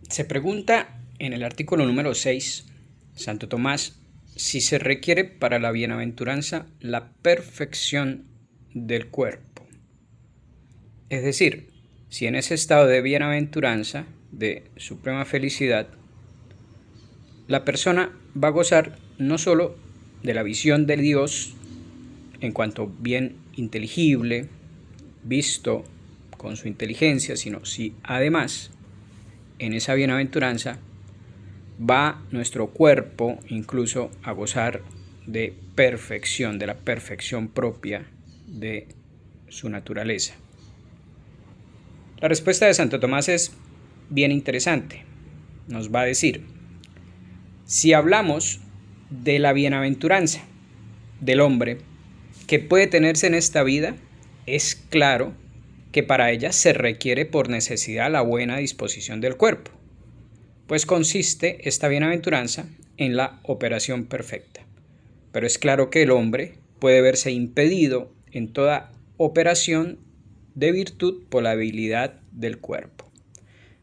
Se pregunta en el artículo número 6, Santo Tomás, si se requiere para la bienaventuranza la perfección del cuerpo. Es decir, si en ese estado de bienaventuranza, de suprema felicidad, la persona va a gozar no solo de la visión de Dios en cuanto bien inteligible, visto con su inteligencia, sino si además en esa bienaventuranza va nuestro cuerpo incluso a gozar de perfección, de la perfección propia de su naturaleza. La respuesta de Santo Tomás es bien interesante. Nos va a decir, si hablamos de la bienaventuranza del hombre que puede tenerse en esta vida, es claro que para ella se requiere por necesidad la buena disposición del cuerpo, pues consiste esta bienaventuranza en la operación perfecta. Pero es claro que el hombre puede verse impedido en toda operación de virtud por la debilidad del cuerpo.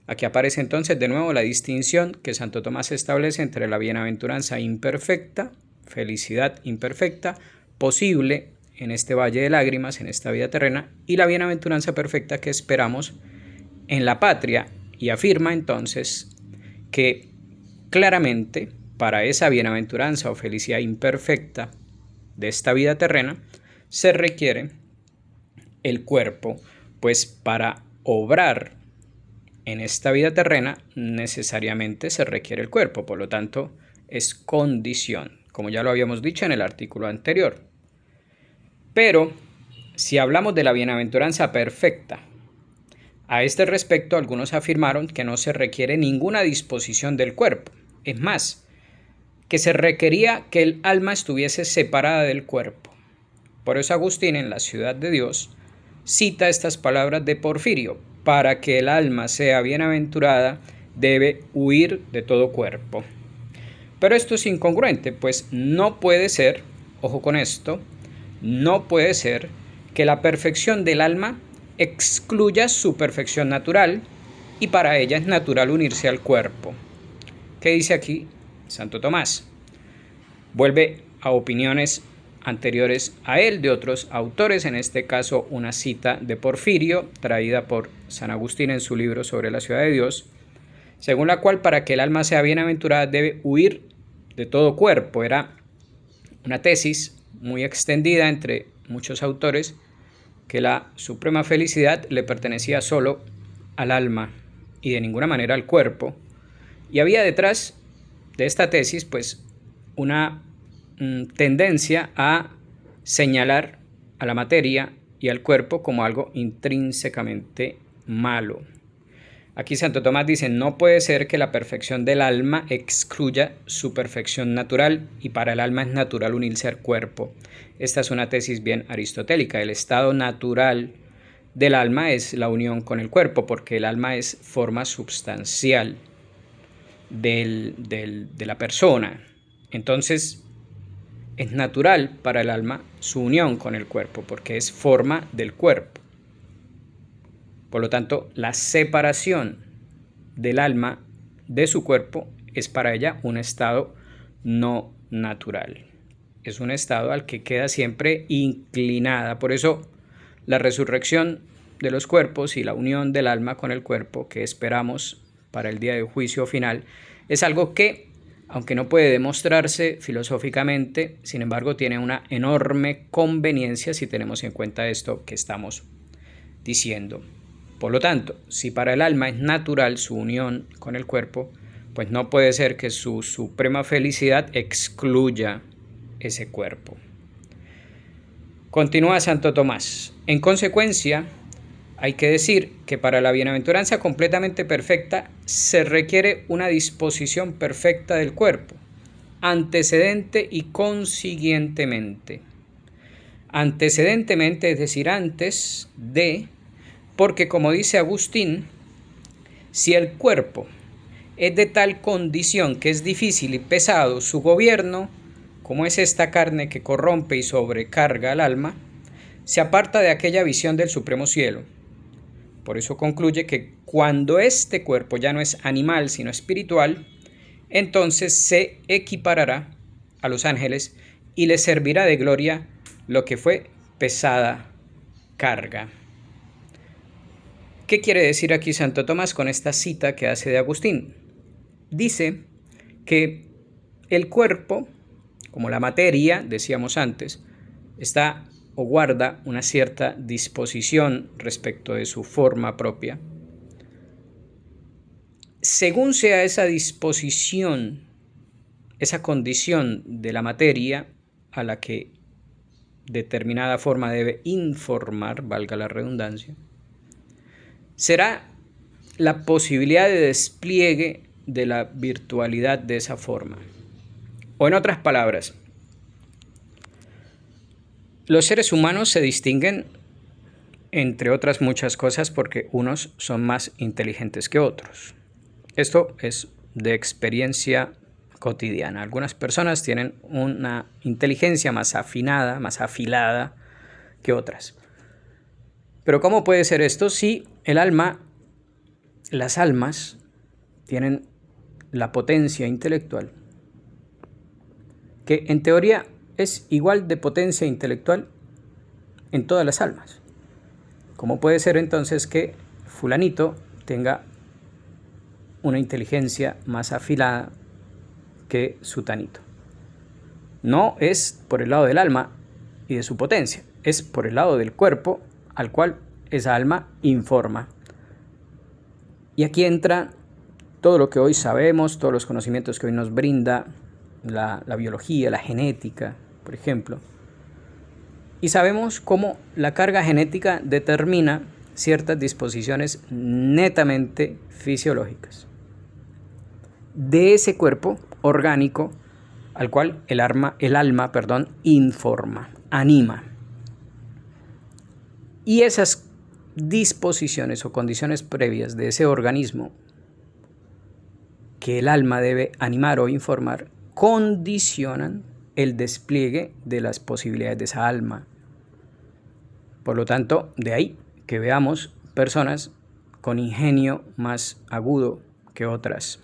Aquí aparece entonces de nuevo la distinción que Santo Tomás establece entre la bienaventuranza imperfecta, felicidad imperfecta, posible en este valle de lágrimas, en esta vida terrena, y la bienaventuranza perfecta que esperamos en la patria, y afirma entonces que claramente para esa bienaventuranza o felicidad imperfecta de esta vida terrena se requiere el cuerpo, pues para obrar en esta vida terrena necesariamente se requiere el cuerpo, por lo tanto es condición, como ya lo habíamos dicho en el artículo anterior. Pero si hablamos de la bienaventuranza perfecta, a este respecto algunos afirmaron que no se requiere ninguna disposición del cuerpo, es más, que se requería que el alma estuviese separada del cuerpo. Por eso Agustín en la Ciudad de Dios cita estas palabras de Porfirio: para que el alma sea bienaventurada debe huir de todo cuerpo. Pero esto es incongruente, pues no puede ser, ojo con esto, no puede ser que la perfección del alma excluya su perfección natural, y para ella es natural unirse al cuerpo. ¿Qué dice aquí Santo Tomás? Vuelve a opiniones anteriores a él de otros autores, en este caso una cita de Porfirio traída por San Agustín en su libro sobre la Ciudad de Dios, según la cual para que el alma sea bienaventurada debe huir de todo cuerpo. Era una tesis muy extendida entre muchos autores, que la suprema felicidad le pertenecía solo al alma y de ninguna manera al cuerpo, y había detrás de esta tesis pues una tendencia a señalar a la materia y al cuerpo como algo intrínsecamente malo. Aquí Santo Tomás dice, no puede ser que la perfección del alma excluya su perfección natural, y para el alma es natural unirse al cuerpo. Esta es una tesis bien aristotélica. El estado natural del alma es la unión con el cuerpo, porque el alma es forma substancial de la persona. Entonces es natural para el alma su unión con el cuerpo, porque es forma del cuerpo. Por lo tanto, la separación del alma de su cuerpo es para ella un estado no natural. Es un estado al que queda siempre inclinada. Por eso, la resurrección de los cuerpos y la unión del alma con el cuerpo que esperamos para el día del juicio final es algo que, aunque no puede demostrarse filosóficamente, sin embargo tiene una enorme conveniencia si tenemos en cuenta esto que estamos diciendo. Por lo tanto, si para el alma es natural su unión con el cuerpo, pues no puede ser que su suprema felicidad excluya ese cuerpo. Continúa Santo Tomás. En consecuencia, hay que decir que para la bienaventuranza completamente perfecta se requiere una disposición perfecta del cuerpo, antecedente y consiguientemente. Antecedentemente, es decir, antes de, porque como dice Agustín, si el cuerpo es de tal condición que es difícil y pesado su gobierno, como es esta carne que corrompe y sobrecarga al alma, se aparta de aquella visión del supremo cielo. Por eso concluye que cuando este cuerpo ya no es animal, sino espiritual, entonces se equiparará a los ángeles y les servirá de gloria lo que fue pesada carga. ¿Qué quiere decir aquí Santo Tomás con esta cita que hace de Agustín? Dice que el cuerpo, como la materia, decíamos antes, está o guarda una cierta disposición respecto de su forma propia. Según sea esa disposición, esa condición de la materia a la que determinada forma debe informar, valga la redundancia, será la posibilidad de despliegue de la virtualidad de esa forma. O en otras palabras, los seres humanos se distinguen, entre otras muchas cosas, porque unos son más inteligentes que otros. Esto es de experiencia cotidiana. Algunas personas tienen una inteligencia más afinada, más afilada que otras. Pero ¿cómo puede ser esto si las almas tienen la potencia intelectual, que en teoría es igual de potencia intelectual en todas las almas? ¿Cómo puede ser entonces que fulanito tenga una inteligencia más afilada que sutanito? No es por el lado del alma y de su potencia, es por el lado del cuerpo al cual esa alma informa. Y aquí entra todo lo que hoy sabemos, todos los conocimientos que hoy nos brinda la biología, la genética, por ejemplo. Y sabemos cómo la carga genética determina ciertas disposiciones netamente fisiológicas de ese cuerpo orgánico al cual el alma informa, anima. Y esas disposiciones o condiciones previas de ese organismo que el alma debe animar o informar condicionan el despliegue de las posibilidades de esa alma. Por lo tanto, de ahí que veamos personas con ingenio más agudo que otras,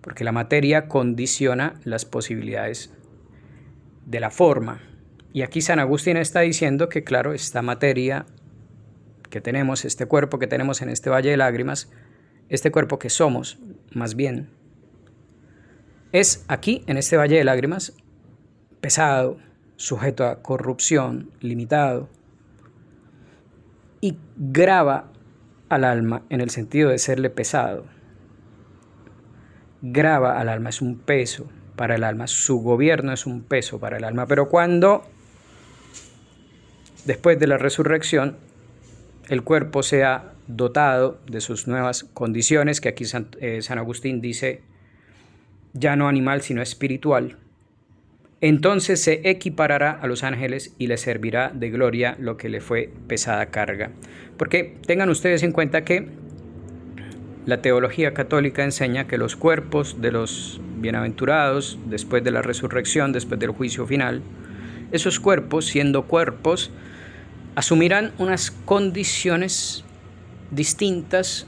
porque la materia condiciona las posibilidades de la forma. Y aquí San Agustín está diciendo que, claro, esta materia que tenemos, este cuerpo que tenemos en este valle de lágrimas, este cuerpo que somos, más bien, es aquí, en este valle de lágrimas, pesado, sujeto a corrupción, limitado, y grava al alma en el sentido de serle pesado. Grava al alma, es un peso para el alma, su gobierno es un peso para el alma. Pero cuando, después de la resurrección, el cuerpo sea dotado de sus nuevas condiciones, que aquí San Agustín dice ya no animal sino espiritual, entonces se equiparará a los ángeles y les servirá de gloria lo que le fue pesada carga. Porque tengan ustedes en cuenta que la teología católica enseña que los cuerpos de los bienaventurados, después de la resurrección, después del juicio final, esos cuerpos, siendo cuerpos, asumirán unas condiciones distintas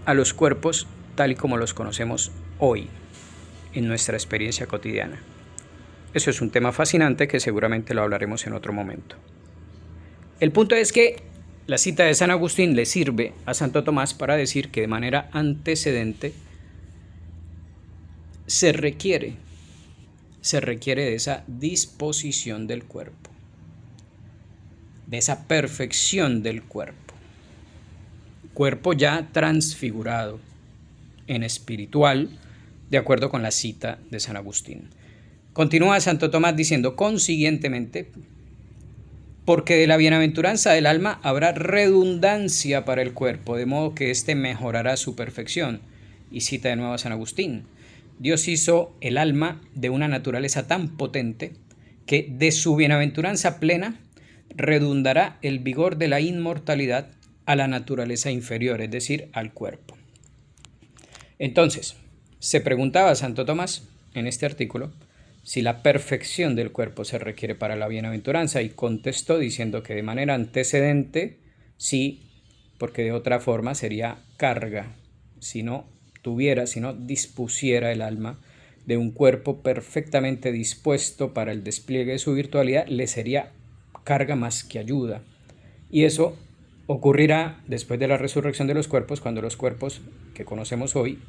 a los cuerpos tal y como los conocemos hoy en nuestra experiencia cotidiana. Eso es un tema fascinante que seguramente lo hablaremos en otro momento. El punto es que la cita de San Agustín le sirve a Santo Tomás para decir que de manera antecedente se requiere de esa disposición del cuerpo, de esa perfección del cuerpo ya transfigurado en espiritual, de acuerdo con la cita de San Agustín. Continúa Santo Tomás diciendo, consiguientemente, porque de la bienaventuranza del alma habrá redundancia para el cuerpo, de modo que éste mejorará su perfección. Y cita de nuevo a San Agustín, Dios hizo el alma de una naturaleza tan potente que de su bienaventuranza plena redundará el vigor de la inmortalidad a la naturaleza inferior, es decir, al cuerpo. Entonces, se preguntaba Santo Tomás en este artículo si la perfección del cuerpo se requiere para la bienaventuranza y contestó diciendo que de manera antecedente sí, porque de otra forma sería carga. Si no dispusiera el alma de un cuerpo perfectamente dispuesto para el despliegue de su virtualidad, le sería carga más que ayuda. Y eso ocurrirá después de la resurrección de los cuerpos, cuando los cuerpos que conocemos hoy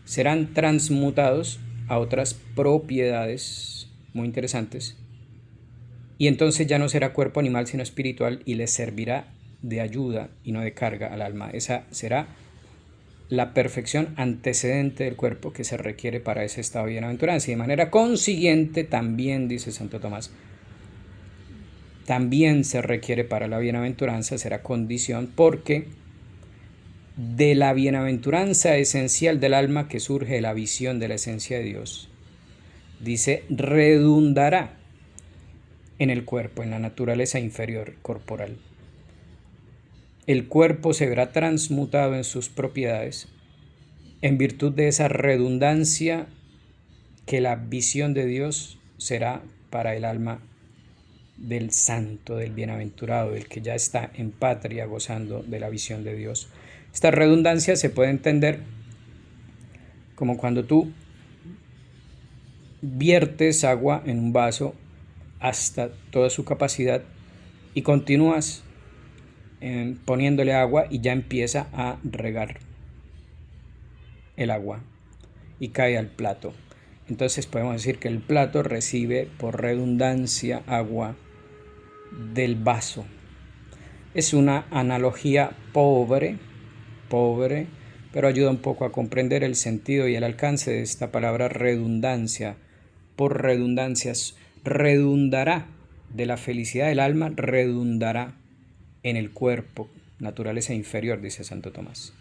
serán transmutados a otras propiedades muy interesantes, y entonces ya no será cuerpo animal sino espiritual, y les servirá de ayuda y no de carga al alma. Esa será la perfección antecedente del cuerpo que se requiere para ese estado de bienaventuranza. Y de manera consiguiente también, dice Santo Tomás, también se requiere para la bienaventuranza, será condición, porque de la bienaventuranza esencial del alma que surge de la visión de la esencia de Dios, dice, redundará en el cuerpo, en la naturaleza inferior corporal. El cuerpo se verá transmutado en sus propiedades en virtud de esa redundancia que la visión de Dios será para el alma del santo, del bienaventurado, del que ya está en patria gozando de la visión de Dios. Esta redundancia se puede entender como cuando tú viertes agua en un vaso hasta toda su capacidad y continúas poniéndole agua y ya empieza a regar el agua y cae al plato. Entonces podemos decir que el plato recibe por redundancia agua del vaso. Es una analogía pobre, pero ayuda un poco a comprender el sentido y el alcance de esta palabra redundancia. Por redundancias, redundará de la felicidad del alma, redundará en el cuerpo, naturaleza inferior, dice Santo Tomás.